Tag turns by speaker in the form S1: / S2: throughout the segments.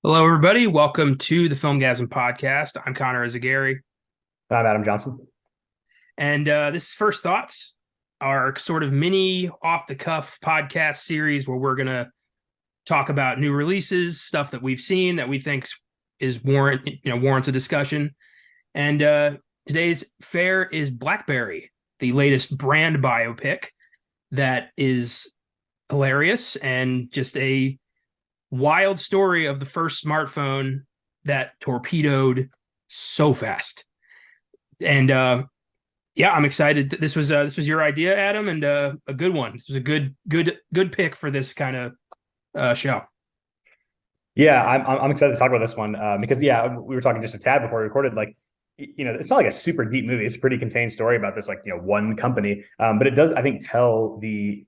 S1: Hello, everybody. Welcome to the Filmgazm podcast. I'm Connor Eyzaguirre.
S2: I'm Adam Johnson.
S1: And this is First Thoughts, our sort of mini off-the-cuff podcast series where we're going to talk about new releases, stuff that we've seen that we think warrants a discussion. And today's fare is BlackBerry, the latest brand biopic that is hilarious and just a wild story of the first smartphone that torpedoed so fast. And I'm excited. This was your idea, Adam, and a good one. This was a good pick for this kind of show.
S2: Yeah, I'm excited to talk about this one because we were talking just a tad before we recorded. Like, it's not like a super deep movie. It's a pretty contained story about this one company, but it does, I think, tell the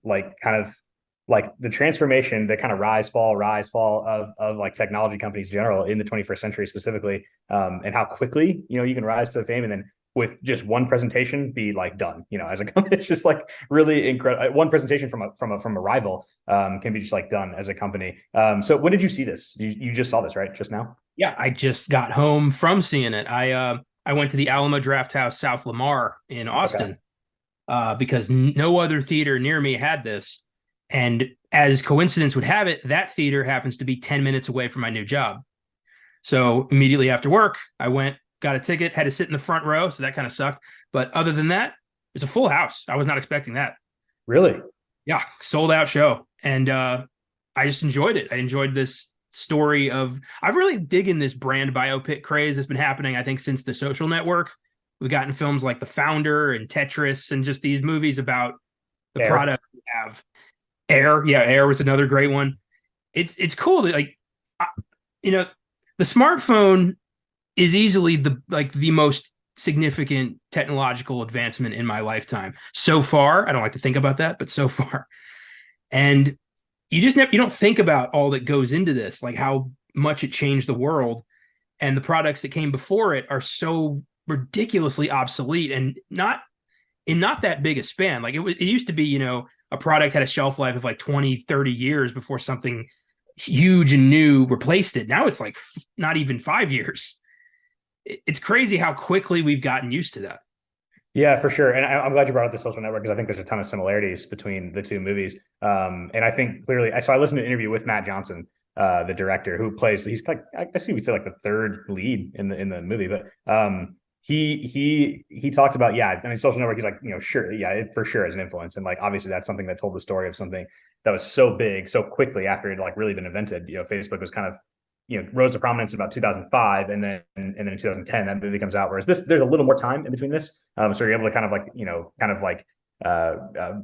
S2: the transformation, the kind of rise fall of like technology companies in general in the 21st century specifically, and how quickly you can rise to fame and then with just one presentation be like done. As a company, it's just like really incredible. One presentation from a rival can be just like done as a company. So when did you see this? You just saw this, right? Just now?
S1: Yeah, I just got home from seeing it. I went to the Alamo Drafthouse South Lamar in Austin because no other theater near me had this. And as coincidence would have it, that theater happens to be 10 minutes away from my new job. So immediately after work, I went, got a ticket, had to sit in the front row. So that kind of sucked. But other than that, it's a full house. I was not expecting that.
S2: Really?
S1: Yeah. Sold out show. And I just enjoyed it. I enjoyed this story of, I've really digging this brand biopic craze that's been happening, I think, since The Social Network. We've gotten films like The Founder and Tetris and just these movies about the product we have. Air was another great one. It's cool to the smartphone is easily the most significant technological advancement in my lifetime so far. I don't like to think about that, but so far. And you don't think about all that goes into this, like how much it changed the world, and the products that came before it are so ridiculously obsolete and not that big a span. Like it used to be, a product had a shelf life of like 20, 30 years before something huge and new replaced it. Now it's like not even 5 years. It's crazy how quickly we've gotten used to that.
S2: Yeah, for sure. And I'm glad you brought up The Social Network because I think there's a ton of similarities between the two movies. And I think clearly, so I listened to an interview with Matt Johnson, the director who plays, he's like, I guess you would say like the third lead in the movie, but he talked about, Social Network, he's like, sure, it for sure has an influence. And like, obviously that's something that told the story of something that was so big, so quickly after it like really been invented. Facebook was kind of, rose to prominence about 2005, and then in 2010 that movie comes out. Whereas there's a little more time in between this, so you're able to kind of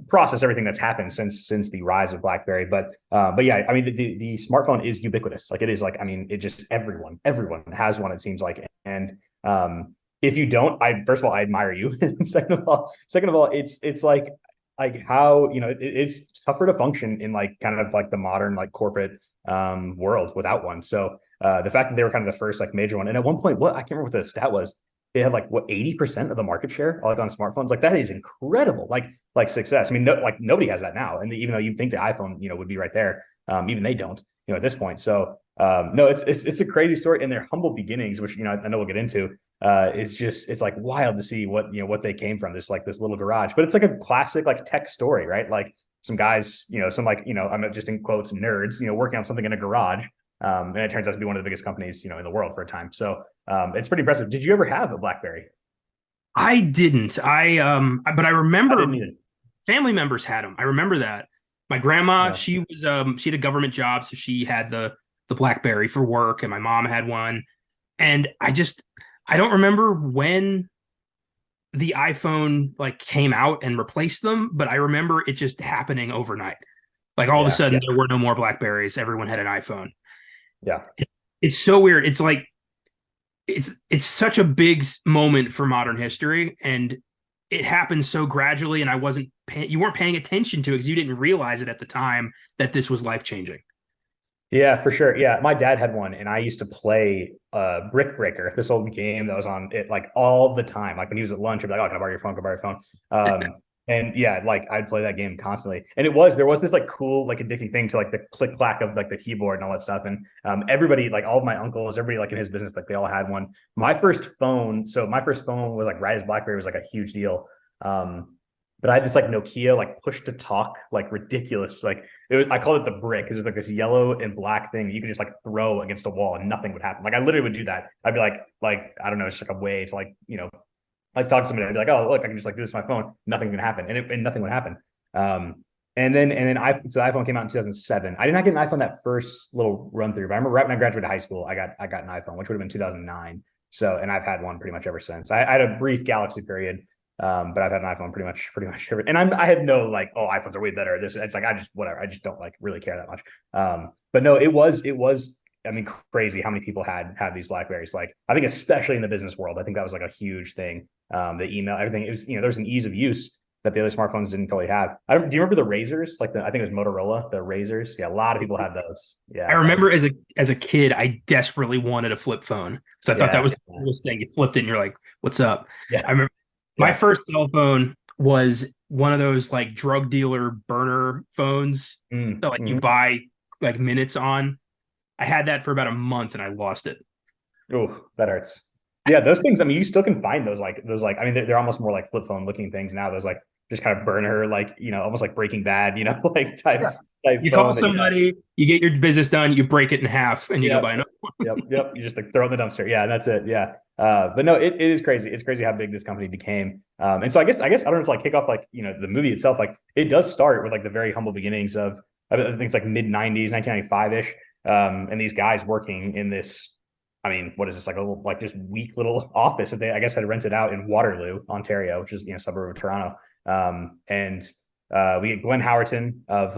S2: process everything that's happened since the rise of BlackBerry. But yeah, I mean the smartphone is ubiquitous. Like it is like, I mean, it just everyone has one, it seems like. And if you don't, first of all, I admire you. Second of all, it's like how it's tougher to function in like kind of like the modern like corporate world without one. So the fact that they were kind of the first like major one, and at one point, I can't remember what the stat was, they had like 80% of the market share like on smartphones. Like that is incredible. Like success. I mean, nobody has that now, and even though you think the iPhone would be right there, even they don't at this point. So no, it's a crazy story, and their humble beginnings, which I know we'll get into. It's like wild to see what they came from, this little garage. But it's like a classic like tech story, right? Like some guys, I'm just in quotes nerds, working on something in a garage, and it turns out to be one of the biggest companies in the world for a time. So it's pretty impressive. Did you ever have a BlackBerry?
S1: I didn't. But I remember
S2: didn't
S1: family members had them. I remember that. My grandma, she had a government job, so she had the BlackBerry for work, and my mom had one. And I don't remember when the iPhone like came out and replaced them, but I remember it just happening overnight. Like all of a sudden there were no more BlackBerries. Everyone had an iPhone.
S2: Yeah.
S1: It's so weird. It's like it's such a big moment for modern history, and it happened so gradually, and you weren't paying attention to it because you didn't realize it at the time that this was life changing.
S2: Yeah, for sure. Yeah, my dad had one, and I used to play Brick Breaker, this old game that was on it like all the time. Like when he was at lunch, I'd be like, "Oh, can I borrow your phone? Can I borrow your phone?" And yeah, like I'd play that game constantly. And there was this like cool, like addicting thing to like the click clack of like the keyboard and all that stuff. And everybody, like all of my uncles, everybody like in his business, like they all had one. My first phone was like right as BlackBerry was like a huge deal. But I had this like Nokia like push to talk, like ridiculous. Like I called it the brick because it was like this yellow and black thing you could just like throw against a wall and nothing would happen. Like I literally would do that. I'd be like I don't know, it's just like a way to like, like talk to somebody. I'd be like, oh look, I can just like do this with my phone. Nothing can happen, and nothing would happen. So the iPhone came out in 2007. I did not get an iPhone that first little run through, but I remember right when I graduated high school, I got an iPhone, which would have been 2009. So, and I've had one pretty much ever since. I had a brief Galaxy period. But I've had an iPhone pretty much every, and I had no like, oh, iPhones are way better. It's like, whatever. I just don't like really care that much. But no, it was, I mean, crazy how many people had these BlackBerries. Like, I think especially in the business world, I think that was like a huge thing. The email, everything, it was, there's an ease of use that the other smartphones didn't totally have. Do you remember the Razors? Like I think it was Motorola, the Razors. Yeah. A lot of people had those. Yeah.
S1: I remember as a kid, I desperately wanted a flip phone because I thought that was the coolest thing. You flipped it and you're like, what's up?
S2: Yeah.
S1: I remember my first cell phone was one of those like drug dealer burner phones that like you buy like minutes on. I had that for about a month and I lost it.
S2: Oh, that hurts. Yeah, those things. I mean, you still can find those. I mean, they're almost more like flip phone looking things now. Those like just kind of burner, like almost like Breaking Bad. Like type.
S1: You call somebody, you get your business done, you break it in half, and you go buy another
S2: one. Yep. You just like throw it in the dumpster. Yeah, and that's it. Yeah. But no, it is crazy. It's crazy how big this company became. And so I guess I don't know, to like kick off like the movie itself. Like it does start with like the very humble beginnings of, I think it's like mid 90s, 1995 ish. And these guys working in this. I mean, what is this, like a little, like just weak little office that they, I guess, had rented out in Waterloo, Ontario, which is suburb of Toronto. We get Glenn Howerton of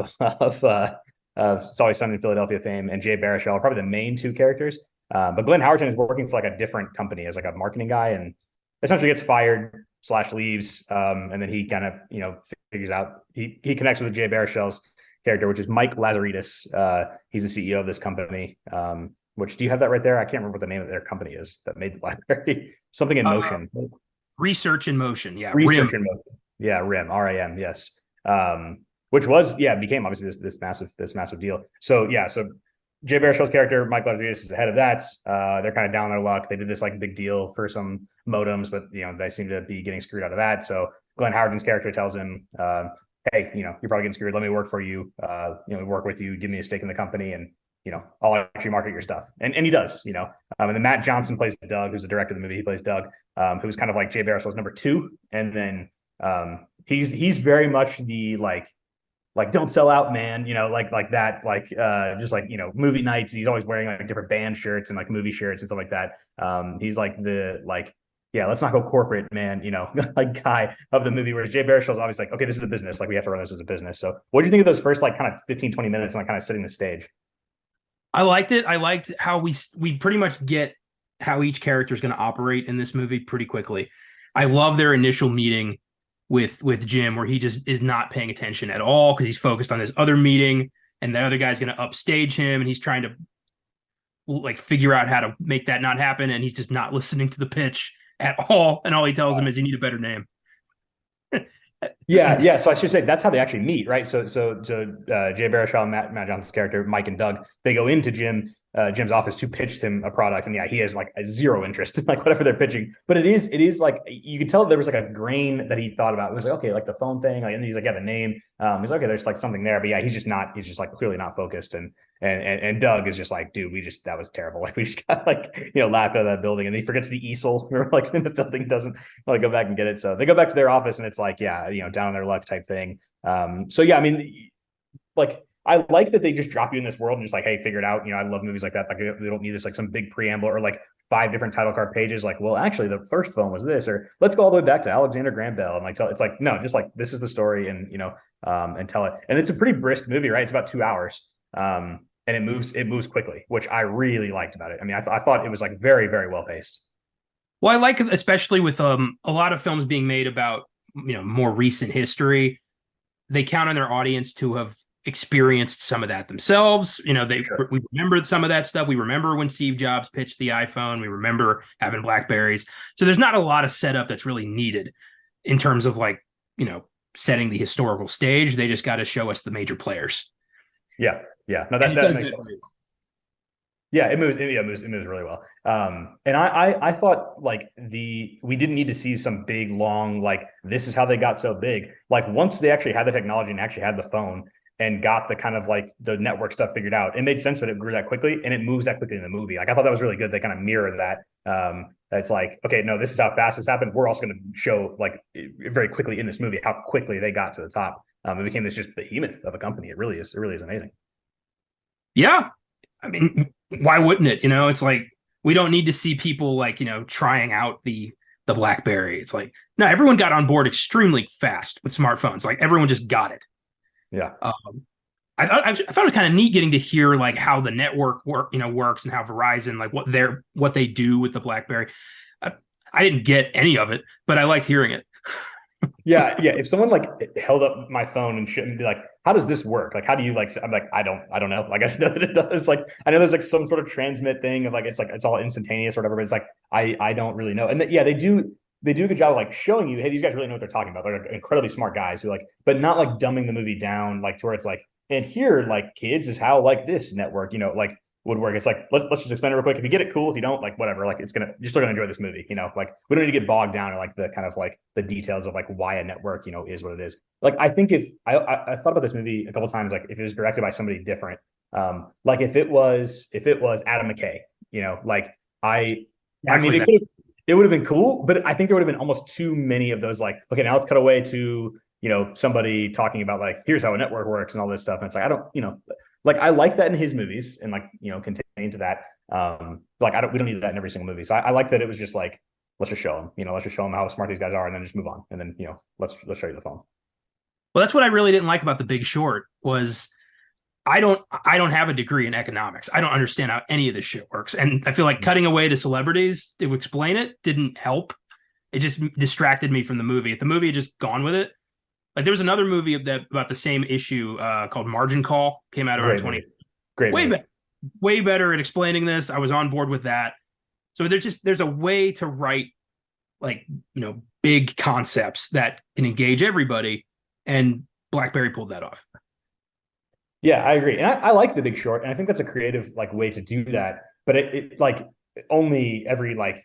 S2: It's Always Sunny in Philadelphia fame, and Jay Baruchel, probably the main two characters. But Glenn Howerton is working for like a different company as like a marketing guy, and essentially gets fired / leaves. And then he kind of figures out he connects with Jay Baruchel's character, which is Mike Lazaridis. He's the CEO of this company. Which, do you have that right there? I can't remember what the name of their company is that made the BlackBerry. Something in motion.
S1: Research in motion. Yeah.
S2: Research in motion. Yeah. RIM. RAM. Yes. Which became obviously this massive deal. So Jay Baruchel's character, Mike Lazaridis, is ahead of that. They're kind of down their luck. They did this like big deal for some modems, but they seem to be getting screwed out of that. So Glenn Howerton's character tells him, hey, you're probably getting screwed. Let me work for you. Work with you, give me a stake in the company, and I'll actually market your stuff. And he does, and then Matt Johnson plays Doug, who's the director of the movie. He plays Doug, who's kind of like Jay Baruchel's number two. And then he's very much the like don't sell out, man, like that, just like, movie nights. He's always wearing like different band shirts and like movie shirts and stuff like that. He's like let's not go corporate, man, like guy of the movie, whereas Jay Baruchel's obviously like, okay, this is a business. Like we have to run this as a business. So what do you think of those first like kind of 15, 20 minutes and like kind of setting the stage?
S1: I liked it. I liked how we pretty much get how each character is going to operate in this movie pretty quickly. I love their initial meeting with Jim, where he just is not paying attention at all because he's focused on this other meeting, and the other guy's going to upstage him, and he's trying to like figure out how to make that not happen, and he's just not listening to the pitch at all. And all he tells him is, "You need a better name."
S2: Yeah. So I should say that's how they actually meet, right? So Jay Baruchel and Matt Johnson's character, Mike and Doug, they go into Jim's office to pitch him a product, and he has like a zero interest in like whatever they're pitching. But it is like you could tell there was like a grain that he thought about. It was like, okay, like the phone thing, like, and he's like, yeah, the name. He's like, okay, there's like something there, but yeah, he's just like clearly not focused. And Doug is just like, dude, that was terrible. Like we just got like laughed out of that building, and he forgets the easel. Or like in the building doesn't like go back and get it. So they go back to their office, and it's like, down on their luck type thing. So yeah, I mean, like. I like that they just drop you in this world and just like, hey, figure it out. I love movies like that. Like they don't need this like some big preamble or like 5 different title card pages. Like, well, actually, the first phone was this, or let's go all the way back to Alexander Graham Bell and like tell. It's like no, just like this is the story, and and tell it. And it's a pretty brisk movie, right? It's about 2 hours. and it moves quickly, which I really liked about it. I mean, I thought it was like very, very well paced.
S1: Well, I like it, especially with a lot of films being made about more recent history. They count on their audience to have experienced some of that themselves.
S2: Sure.
S1: We remember some of that stuff. We remember when Steve Jobs pitched the iPhone. We remember having Blackberries. So there's not a lot of setup that's really needed in terms of like, setting the historical stage. They just got to show us the major players.
S2: Yeah, yeah. No,
S1: And
S2: that makes sense. Yeah, it moves really well. And I thought like we didn't need to see some big long like this is how they got so big. Like once they actually had the technology and actually had the phone and got the kind of like the network stuff figured out, it made sense that it grew that quickly and it moves that quickly in the movie. Like I thought that was really good. They kind of mirror that. It's like, okay, no, this is how fast this happened. We're also going to show like very quickly in this movie how quickly they got to the top. It became this just behemoth of a company. It really is. It really is amazing.
S1: Yeah. I mean, why wouldn't it? It's like we don't need to see people like, trying out the BlackBerry. It's like, no, everyone got on board extremely fast with smartphones. Like everyone just got it.
S2: Yeah.
S1: I thought it was kind of neat getting to hear like how the network works and how Verizon like what they do with the BlackBerry. I didn't get any of it, but I liked hearing it.
S2: Yeah, yeah. If someone like held up my phone and shouldn't be like, how does this work? Like, how do you like? I'm like, I don't know. Like, I just know that it does. Like, I know there's like some sort of transmit thing of like it's all instantaneous or whatever. But it's like I don't really know. And yeah, they do a good job of like showing you, hey, these guys really know what they're talking about. They're like incredibly smart guys who like, but not like dumbing the movie down like to where it's like, and here like kids is how like this network, like would work. It's like let's just explain it real quick. If you get it, cool. If you don't, like whatever. Like you're still gonna enjoy this movie. Like we don't need to get bogged down in like the kind of like the details of like why a network is what it is. Like I think if I thought about this movie a couple times, like if it was directed by somebody different, like if it was Adam McKay, like I mean it would have been cool, but I think there would have been almost too many of those like okay now let's cut away to somebody talking about like here's how a network works and all this stuff and it's like I don't like I like that in his movies and like contain to that like we don't need that in every single movie so I like that it was just like let's just show them let's just show them how smart these guys are and then just move on and then let's show you the phone.
S1: Well, that's what I really didn't like about The Big Short was I don't have a degree in economics. I don't understand how any of this shit works. And I feel like cutting away to celebrities to explain it didn't help. It just distracted me from the movie. If the movie had just gone with it, like there was another movie about the same issue called Margin Call, came out around 20.
S2: Great movie.
S1: Way better at explaining this. I was on board with that. So there's a way to write like, big concepts that can engage everybody. And BlackBerry pulled that off.
S2: Yeah, I agree. And I like The Big Short. And I think that's a creative like way to do that. But it like only every like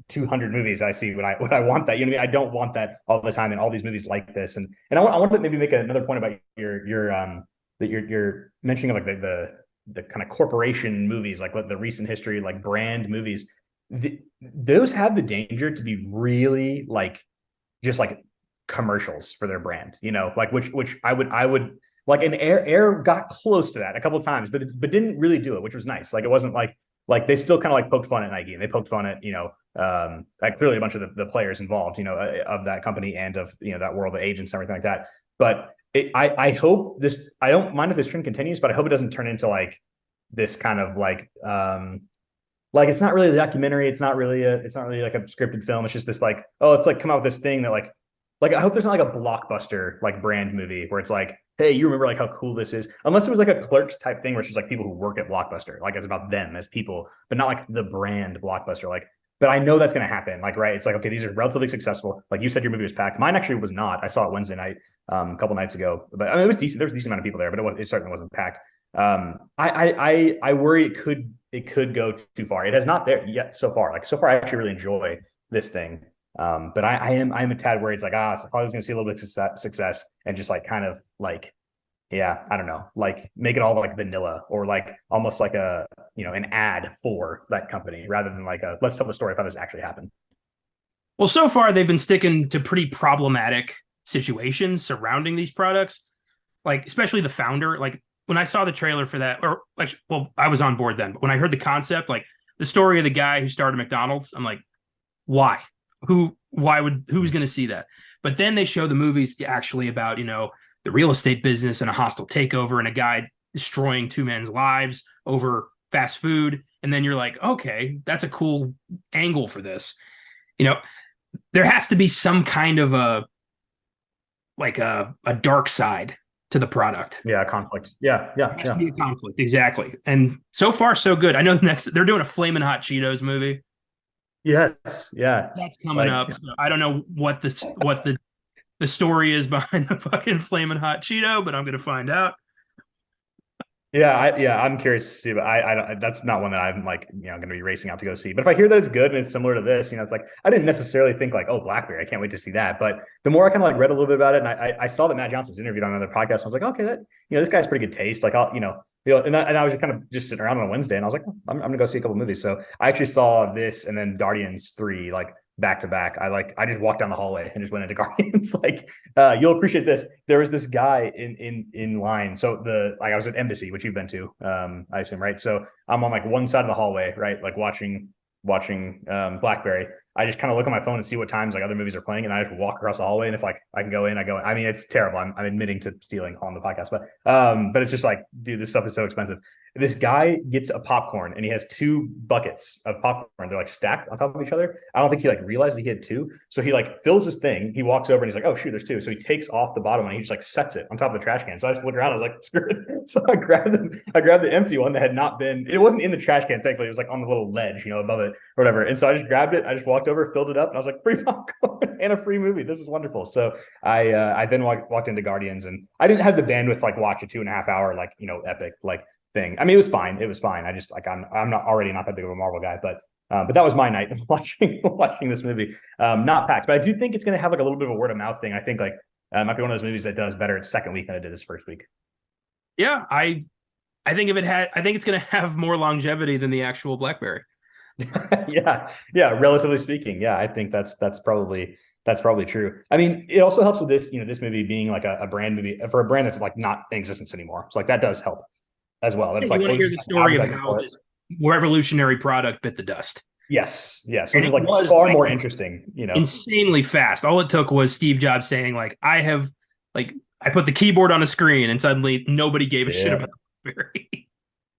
S2: 200 movies I see when I want that. I don't want that all the time in all these movies like this. And I want to maybe make another point about your that you're mentioning of like the kind of corporation movies, like the recent history, like brand movies. Those have the danger to be really like just like commercials for their brand, like which I would like an Air got close to that a couple of times, but didn't really do it, which was nice. Like it wasn't like they still kind of like poked fun at Nike and they poked fun at like clearly a bunch of the players involved of that company and of that world of agents and everything like that. But I hope this I don't mind if this trend continues, but I hope it doesn't turn into like this kind of like it's not really a documentary, it's not really like a scripted film. It's just this like it's like come out with this thing that like I hope there's not like a blockbuster like brand movie where it's like, hey, you remember like how cool this is? Unless it was like a Clerks type thing where it's just like people who work at Blockbuster, like it's about them as people, but not like the brand Blockbuster. Like, but I know that's going to happen. Like, right? It's like, okay, these are relatively successable. Like you said, your movie was packed. Mine actually was not. I saw it Wednesday night, a couple nights ago, but I mean, it was decent. There was a decent amount of people there, but it certainly wasn't packed. I worry it could go too far. It has not there yet so far. Like so far, I actually really enjoy this thing. But I'm a tad worried. It's like, it's probably going to see a little bit of success and just like kind of like, yeah, I don't know, like make it all like vanilla or like almost like a, an ad for that company rather than like let's tell the story of how this actually happened.
S1: Well, so far they've been sticking to pretty problematic situations surrounding these products, like especially the founder. Like when I saw the trailer for that, or like, well, I was on board then, but when I heard the concept, like the story of the guy who started McDonald's, I'm like, why? Who's going to see that? But then they show the movies actually about, the real estate business and a hostile takeover and a guy destroying two men's lives over fast food. And then you're like, okay, that's a cool angle for this. You know, there has to be some kind of a dark side to the product.
S2: Yeah, conflict. Yeah,
S1: There has to be a conflict, exactly. And so far, so good. I know they're doing a Flamin' Hot Cheetos movie.
S2: Yes, yeah.
S1: That's coming
S2: Like,
S1: up. So I don't know what the story is behind the fucking Flamin' Hot Cheeto, but I'm gonna find out.
S2: I'm curious to see, but I don't. That's not one that I'm like, going to be racing out to go see. But if I hear that it's good and it's similar to this, it's like I didn't necessarily think like, oh, BlackBerry, I can't wait to see that. But the more I kind of like read a little bit about it, and I saw that Matt Johnson was interviewed on another podcast, I was like, okay, that this guy's pretty good taste. Like, and I was kind of just sitting around on a Wednesday, and I was like, oh, I'm gonna go see a couple movies. So I actually saw this and then Guardians 3 like back to back. I just walked down the hallway and just went into Guardians. Like, you'll appreciate this. There was this guy in line. So I was at Embassy, which you've been to, I assume, right? So I'm on like one side of the hallway, right? Like watching BlackBerry. I just kind of look at my phone and see what times like other movies are playing, and I just walk across the hallway. And if like I can go in, I go in. I mean, it's terrible. I'm admitting to stealing on the podcast, but it's just like, dude, this stuff is so expensive. This guy gets a popcorn and he has two buckets of popcorn. They're like stacked on top of each other. I don't think he like realized he had two. So he like fills his thing. He walks over and he's like, oh shoot, there's two. So he takes off the bottom one and he just like sets it on top of the trash can. So I just looked around. I was like, screw it. So I grabbed the empty one that had not been, it wasn't in the trash can, thankfully. It was like on the little ledge, above it or whatever. And so I just grabbed it. I just walked over, filled it up, and I was like, free popcorn and a free movie. This is wonderful. So I then walked into Guardians, and I didn't have the bandwidth like watch a 2.5 hour like epic like thing. I mean, it was fine. I just like I'm not that big of a Marvel guy, but that was my night watching this movie. Not packed, but I do think it's going to have like a little bit of a word of mouth thing. I think like it might be one of those movies that does better its second week than it did its first week.
S1: Yeah, I think I think it's going to have more longevity than the actual BlackBerry.
S2: yeah, relatively speaking, I think that's probably true. I mean, it also helps with this, this movie being like a brand movie for a brand that's like not in existence anymore. So like that does help as well. That's like,
S1: you want to hear the story of how this revolutionary product bit the dust.
S2: Yes.
S1: And it
S2: like
S1: was
S2: far
S1: like
S2: more interesting,
S1: insanely fast. All it took was Steve Jobs saying like, I put the keyboard on a screen, and suddenly nobody gave a shit about BlackBerry.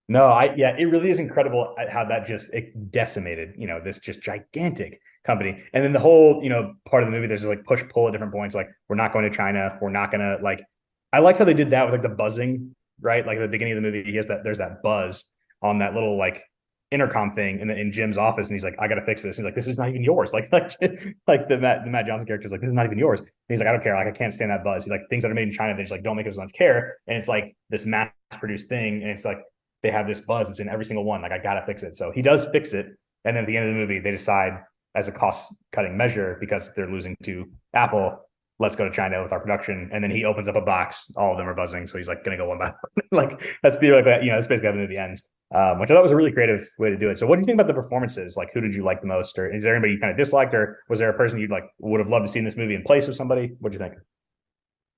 S2: No, it really is incredible how that it decimated, this just gigantic company. And then the whole, part of the movie, there's like push pull at different points. Like, we're not going to China. We're not going to like, I liked how they did that with like the buzzing, right? Like at the beginning of the movie, there's that buzz on that little like intercom thing in Jim's office. And he's like, I got to fix this. He's like, this is not even yours. Like the Matt Johnson character is like, this is not even yours. And he's like, I don't care. Like, I can't stand that buzz. He's like, things that are made in China, they just like, don't make as much care. And it's like this mass produced thing. And it's like, they have this buzz. It's in every single one. Like, I got to fix it. So he does fix it. And then at the end of the movie, they decide as a cost cutting measure, because they're losing to Apple, let's go to China with our production. And then he opens up a box. All of them are buzzing. So he's like going to go one by one. Like, that's theoretically, that's basically how the movie ends, which I thought was a really creative way to do it. So what do you think about the performances? Like, who did you like the most? Or is there anybody you kind of disliked? Or was there a person you'd like would have loved to see in this movie in place of somebody? What'd you think?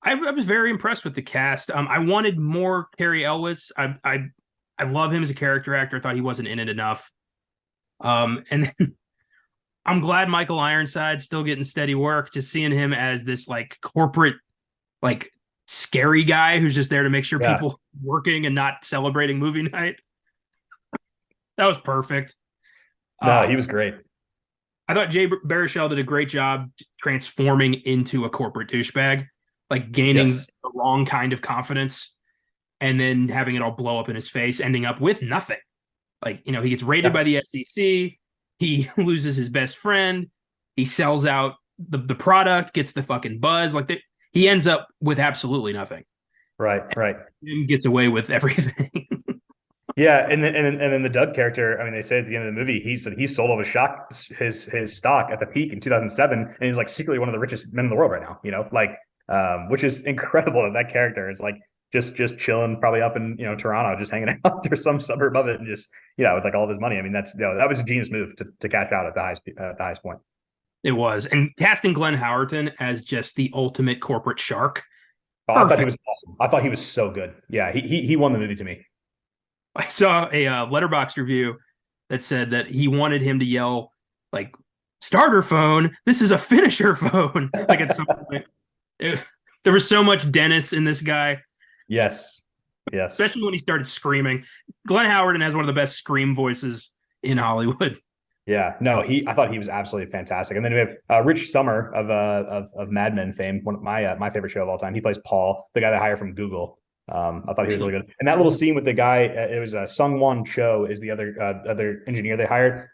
S1: I was very impressed with the cast. I wanted more Cary Elwes. I love him as a character actor. I thought he wasn't in it enough. And then I'm glad Michael Ironside's still getting steady work. Just seeing him as this like corporate, like scary guy who's just there to make sure people working and not celebrating movie night. That was perfect.
S2: No, he was great.
S1: I thought Jay Baruchel did a great job transforming into a corporate douchebag, like gaining the wrong kind of confidence, and then having it all blow up in his face, ending up with nothing. Like, he gets raided by the SEC. He loses his best friend. He sells out the product, gets the fucking buzz. Like, he ends up with absolutely nothing.
S2: Right.
S1: And gets away with everything.
S2: Yeah, and then the Doug character. I mean, they say at the end of the movie, he said he sold all his stock at the peak in 2007, and he's like secretly one of the richest men in the world right now. Which is incredible. That character is like just chilling, probably up in Toronto, just hanging out or some suburb of it, and just with like all of his money. I mean, that was a genius move to cash out at the highest point.
S1: It was, and casting Glenn Howerton as just the ultimate corporate shark.
S2: Oh, I thought he was awesome. I thought he was so good. Yeah, he won the movie to me.
S1: I saw a Letterboxd review that said that he wanted him to yell like "starter phone." This is a finisher phone. Like at some point, there was so much Dennis in this guy.
S2: Yes. Yes.
S1: especially when he started screaming. Glenn Howerton has one of the best scream voices in Hollywood.
S2: Yeah, no, I thought he was absolutely fantastic. And then we have Rich Sommer of Mad Men fame, one of my favorite show of all time. He plays Paul, the guy they hired from Google. I thought he was really good. And that little scene with the guy, it was Sung Won Cho is the other engineer they hired.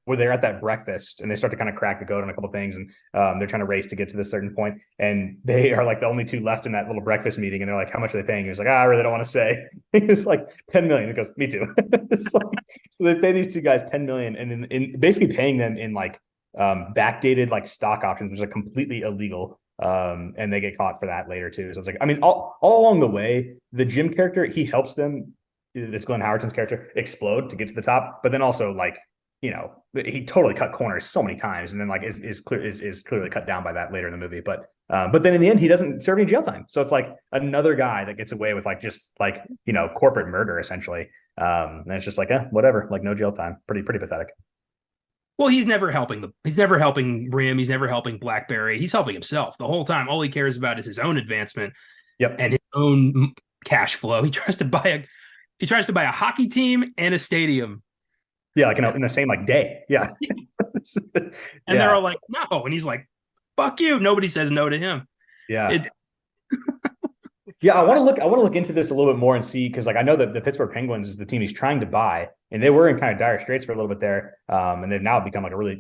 S2: Where they're at that breakfast and they start to kind of crack the code on a couple things, and they're trying to race to get to this certain point, and they are like the only two left in that little breakfast meeting, and they're like, "How much are they paying?" He was like, "I really don't want to say." He was like, 10 million. It goes, "Me too." It's like, so they pay these two guys 10 million, and in basically paying them in like backdated like stock options, which is like completely illegal. And they get caught for that later too. So it's like, I mean, all along the way, the Jim character, he helps them. It's Glenn Howerton's character explode to get to the top, but then also like, he totally cut corners so many times, and then like is clearly cut down by that later in the movie. But then in the end, he doesn't serve any jail time. So it's like another guy that gets away with like just like corporate murder essentially. And it's just like whatever, like no jail time. Pretty pathetic.
S1: Well, he's never helping Rim. He's never helping BlackBerry. He's helping himself the whole time. All he cares about is his own advancement
S2: Yep.
S1: and his own cash flow. He tries to buy a hockey team and a stadium.
S2: Yeah, like in the same like day. Yeah.
S1: And they're all like, no. And he's like, fuck you. Nobody says no to him.
S2: Yeah. Yeah, I want to look into this a little bit more and see, because like I know that the Pittsburgh Penguins is the team he's trying to buy, and they were in kind of dire straits for a little bit there, and they've now become like a really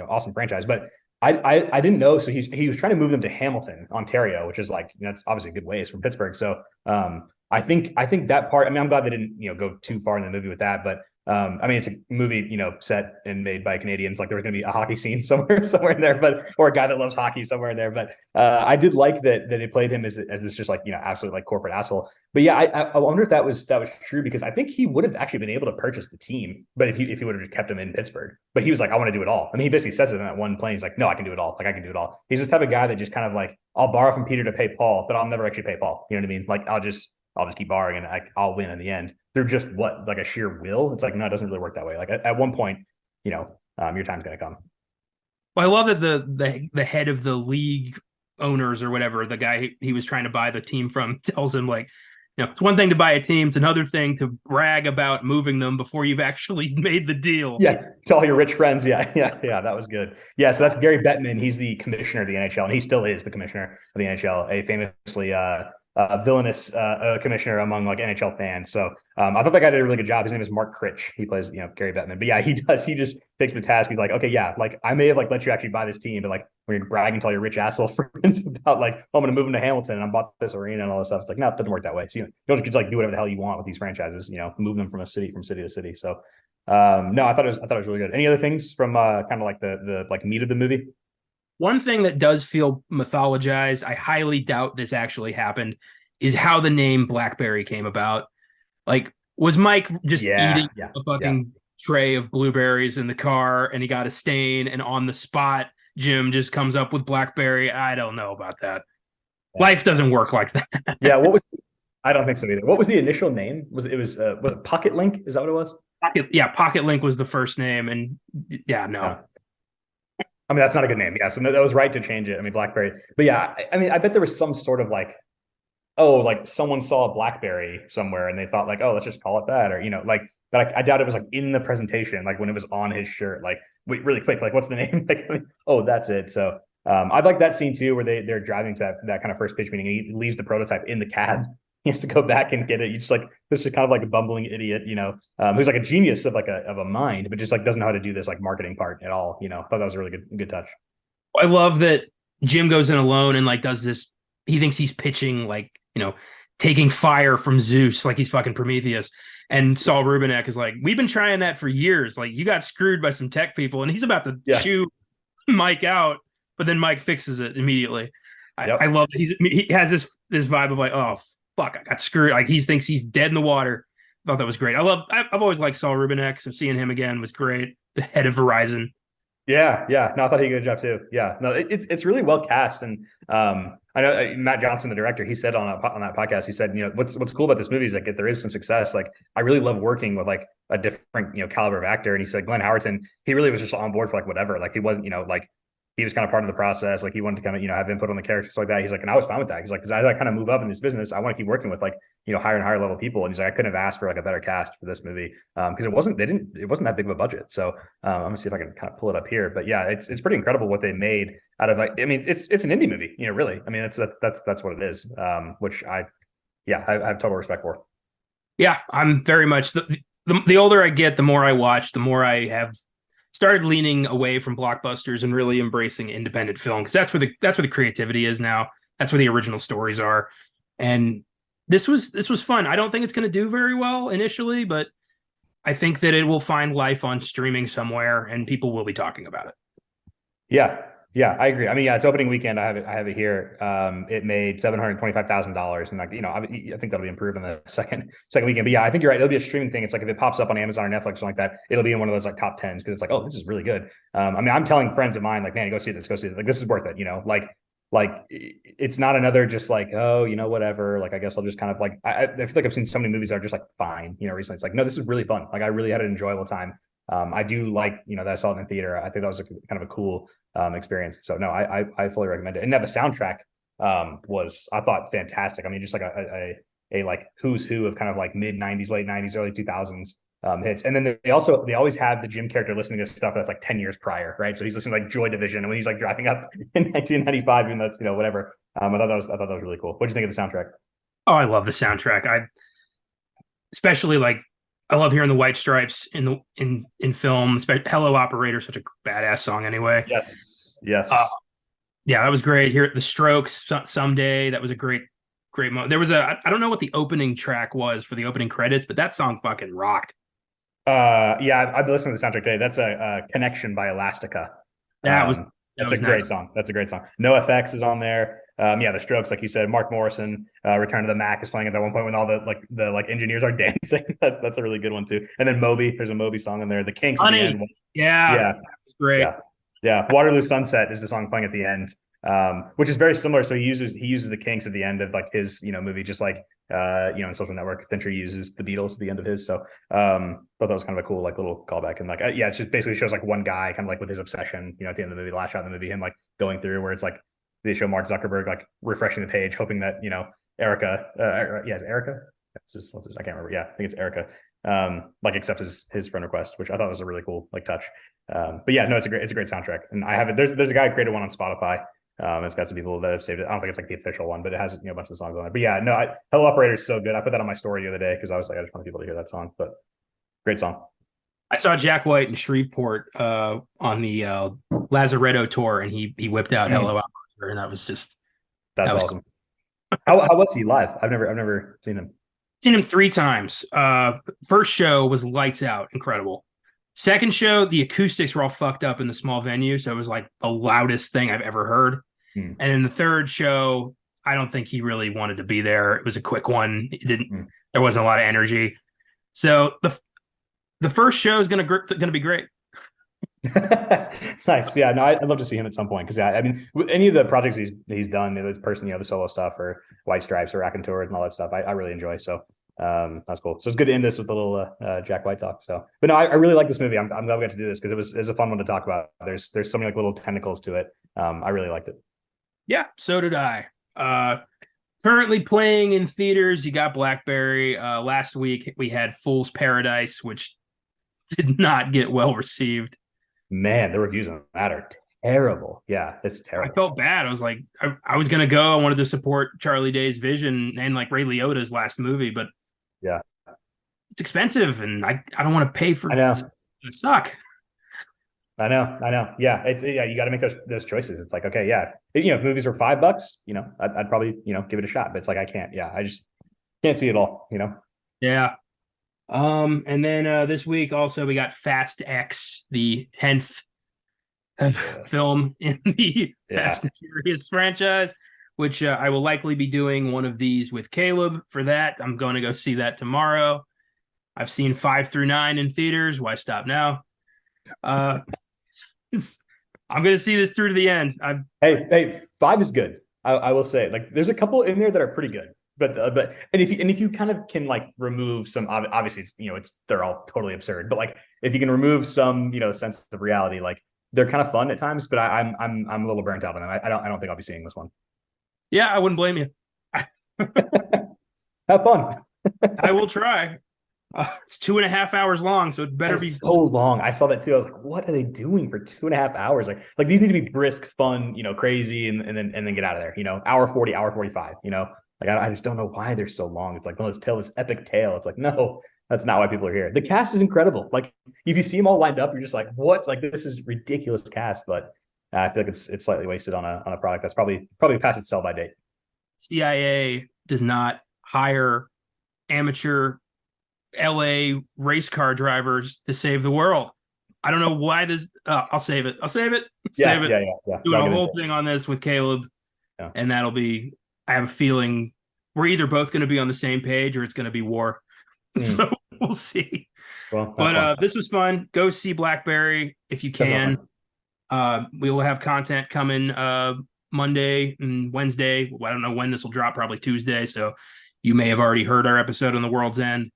S2: awesome franchise. But I didn't know, so he was trying to move them to Hamilton, Ontario, which is like that's obviously a good ways from Pittsburgh. So I think that part. I mean, I'm glad they didn't go too far in the movie with that, but I mean, it's a movie, set and made by Canadians. Like there's going to be a hockey scene somewhere in there, or a guy that loves hockey somewhere in there. But I did like that they played him as this just like absolute like corporate asshole. But yeah, I wonder if that was true, because I think he would have actually been able to purchase the team, but if he would have just kept him in Pittsburgh. But he was like, I want to do it all. I mean, he basically says it in that one plane. He's like, no, I can do it all. Like I can do it all. He's this type of guy that just kind of like, I'll borrow from Peter to pay Paul, but I'll never actually pay Paul. You know what I mean? Like I'll just keep borrowing and I'll win in the end. They're just like a sheer will. It's like, no, it doesn't really work that way. Like at one point, your time's going to come.
S1: Well, I love that the head of the league owners or whatever, the guy he was trying to buy the team from, tells him like, it's one thing to buy a team, it's another thing to brag about moving them before you've actually made the deal.
S2: Yeah, to all your rich friends. Yeah, that was good. Yeah, so that's Gary Bettman. He's the commissioner of the NHL, and he still is the commissioner of the NHL, a famously villainous commissioner among like NHL fans. So I thought that guy did a really good job. His name is Mark Critch. He plays Gary Bettman. But yeah, he does. He just takes the task. He's like, okay, yeah, like I may have like let you actually buy this team, but like when you're bragging to all your rich asshole friends about like, oh, I'm going to move him to Hamilton and I bought this arena and all this stuff. It's like, no, it doesn't work that way. So you don't just like do whatever the hell you want with these franchises. Move them from city to city. So no, I thought it was really good. Any other things from kind of like the like meat of the movie?
S1: One thing that does feel mythologized, I highly doubt this actually happened, is how the name BlackBerry came about. Like, was Mike just eating a fucking tray of blueberries in the car and he got a stain, and on the spot, Jim just comes up with BlackBerry? I don't know about that. Yeah. Life doesn't work like that.
S2: Yeah. I don't think so either. What was the initial name? Was it Pocket Link? Is that what it was?
S1: Pocket Link was the first name, and no.
S2: Yeah. I mean, that's not a good name. Yeah, so that was right to change it. I mean, BlackBerry. But yeah, I mean, I bet there was some sort of like, like someone saw a BlackBerry somewhere and they thought like, oh, let's just call it that, or like. But I doubt it was like in the presentation, like when it was on his shirt. Like, wait, really quick, like what's the name? Like, oh, that's it. So I'd like that scene too, where they're driving to that kind of first pitch meeting. And he leaves the prototype in the cab. He has to go back and get it. You just like, this is kind of like a bumbling idiot, who's like a genius of a mind, but just like doesn't know how to do this like marketing part at all. I thought that was a really good touch.
S1: I love that Jim goes in alone and like does this. He thinks he's pitching like, taking fire from Zeus, like he's fucking Prometheus. And Saul Rubinek is like, we've been trying that for years. Like you got screwed by some tech people, and he's about to chew Mike out, but then Mike fixes it immediately. I love that he has this vibe of like, oh fuck, I got screwed. Like he thinks he's dead in the water. I thought that was great. I've always liked Saul Rubinek, so seeing him again was great. The head of Verizon. Yeah.
S2: No, I thought he did a good job too. Yeah, no, it's really well cast, and I know Matt Johnson, the director, he said on that podcast, he said, what's cool about this movie is like if there is some success, like I really love working with like a different caliber of actor. And he said Glenn Howerton, he really was just on board for like whatever. Like he wasn't like he was kind of part of the process. Like he wanted to kind of, have input on the characters like that. He's like, and I was fine with that. He's like, because as I kind of move up in this business, I want to keep working with like, higher and higher level people. And he's like, I couldn't have asked for like a better cast for this movie. Because it wasn't that big of a budget. So I'm gonna see if I can kind of pull it up here. But yeah, it's pretty incredible what they made out of like, I mean, it's an indie movie, really. I mean, that's what it is. Which I have total respect for.
S1: Yeah, I'm very much the older I get, the more I watch, the more I have started leaning away from blockbusters and really embracing independent film, because that's where the creativity is now. That's where the original stories are. And this was fun. I don't think it's going to do very well initially, but I think that it will find life on streaming somewhere and people will be talking about it.
S2: Yeah. Yeah, I agree. I mean, yeah, it's opening weekend. I have it here. It made $725,000, and like, I think that'll be improved in the second weekend. But yeah, I think you're right. It'll be a streaming thing. It's like if it pops up on Amazon or Netflix or something like that, it'll be in one of those like top tens because it's like, oh, this is really good. I mean, I'm telling friends of mine like, man, go see this. Like this is worth it. Like it's not another just like, oh, whatever. Like I guess I'll just kind of like I feel like I've seen so many movies that are just like fine. Recently it's like, no, this is really fun. Like I really had an enjoyable time. I do like, that I saw it in the theater. I think that was kind of a cool experience. So no, I fully recommend it. And then the soundtrack was, I thought, fantastic. I mean, just like a like who's who of kind of like mid 90s, late 90s, early 2000s hits. And then they always have the Jim character listening to stuff that's like 10 years prior, right? So he's listening to like Joy Division, and when he's like driving up in 1995, even that's whatever. I thought that was really cool. What do you think of the soundtrack?
S1: Oh, I love the soundtrack. I especially like I love hearing the White Stripes in film. Hello Operator, such a badass song anyway.
S2: Yes.
S1: Yeah, that was great. Here at the Strokes someday. That was a great moment. There was I don't know what the opening track was for the opening credits, but that song fucking rocked.
S2: Yeah, I've been listening to the soundtrack today. That's a Connection by Elastica. That's a great song. That's a great song. No FX is on there. The Strokes, like you said, Mark Morrison, Return to the Mac is playing at that one point when all the engineers are dancing. That's a really good one too. And then Moby, there's a Moby song in there. The Kinks at the end.
S1: Yeah. That's great.
S2: Yeah. Waterloo Sunset is the song playing at the end. Which is very similar. So he uses the Kinks at the end of like his movie, just like in Social Network. Fincher uses the Beatles at the end of his. So thought that was kind of a cool like little callback, and like it just basically shows like one guy kind of like with his obsession. At the end of the movie, the last shot of the movie, him like going through where it's like they show Mark Zuckerberg like refreshing the page, hoping that Erica, it's Erica. I can't remember. Yeah, I think it's Erica. Like accepts his friend request, which I thought was a really cool like touch. But yeah, no, it's a great soundtrack, and I have it. There's a guy who created one on Spotify. It's got some people that have saved it. I don't think it's like the official one, but it has a bunch of songs on it. But yeah, no, Hello Operator is so good. I put that on my story the other day because I was like, I just want people to hear that song. But great song.
S1: I saw Jack White in Shreveport on the Lazaretto tour, and he whipped out Hello Operator, and that was
S2: awesome. Cool. How was he live? I've never seen him.
S1: Seen him 3 times. First show was lights out, incredible. Second show, the acoustics were all fucked up in the small venue, so it was like the loudest thing I've ever heard. And then the third show, I don't think he really wanted to be there. It was a quick one. There wasn't a lot of energy. So the first show is gonna be great.
S2: Nice. Yeah, no, I'd love to see him at some point because I mean, any of the projects he's done, the solo stuff or White Stripes or Raconteurs and all that stuff, I really enjoy. So that's cool. So it's good to end this with a little Jack White talk. So, but no, I really like this movie. I'm glad we got to do this because it was a fun one to talk about. There's so many like little tentacles to it. I really liked it.
S1: Yeah, so did I. Currently playing in theaters, you got BlackBerry. Last week we had Fool's Paradise, which did not get well received.
S2: Man, the reviews on that are terrible. Yeah, it's terrible.
S1: I felt bad. I was like, I was gonna go. I wanted to support Charlie Day's vision and like Ray Liotta's last movie, but
S2: yeah,
S1: it's expensive, and I don't want to pay for.
S2: I know.
S1: It's gonna suck.
S2: I know. Yeah, you got to make those choices. It's like, okay, yeah, if movies were $5, I'd probably give it a shot. But it's like I can't. Yeah, I just can't see it all.
S1: Yeah. And then this week also we got Fast X, the 10th film in the Fast and Furious franchise, which I will likely be doing one of these with Caleb for that. I'm going to go see that tomorrow. I've seen 5 through 9 in theaters. Why stop now? I'm going to see this through to the end.
S2: Hey, 5 is good. I will say, like, there's a couple in there that are pretty good. But if you kind of can like remove some, obviously they're all totally absurd, but like if you can remove some sense of reality, like they're kind of fun at times, but I'm a little burnt out on them. I don't think I'll be seeing this one.
S1: Yeah, I wouldn't blame you.
S2: Have fun.
S1: I will try. It's 2.5 hours long, so it better be
S2: so long. I saw that too. I was like, what are they doing for 2.5 hours? Like these need to be brisk, fun, crazy, and then get out of there. Hour 40, hour 45. Like I just don't know why they're so long. It's like, let's tell this epic tale. It's like, no, that's not why people are here. The cast is incredible. Like if you see them all lined up, you're just like, what? Like this is ridiculous cast, but I feel like it's slightly wasted on a product that's probably past its sell by date.
S1: CIA does not hire amateur LA race car drivers to save the world. I don't know why this. I'll save it. Save it.
S2: Yeah.
S1: Doing a whole thing on this with Caleb, and that'll be. I have a feeling we're either both going to be on the same page or it's going to be war. So we'll see.
S2: Well,
S1: but this was fun. Go see BlackBerry if you can. We will have content coming Monday and Wednesday. I don't know when this will drop. Probably Tuesday. So you may have already heard our episode on the World's End.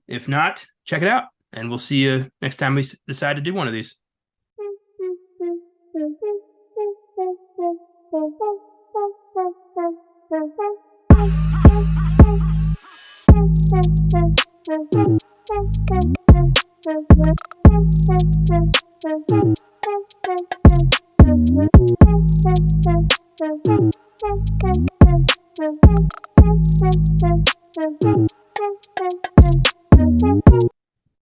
S1: If not, check it out, and we'll see you next time we decide to do one of these.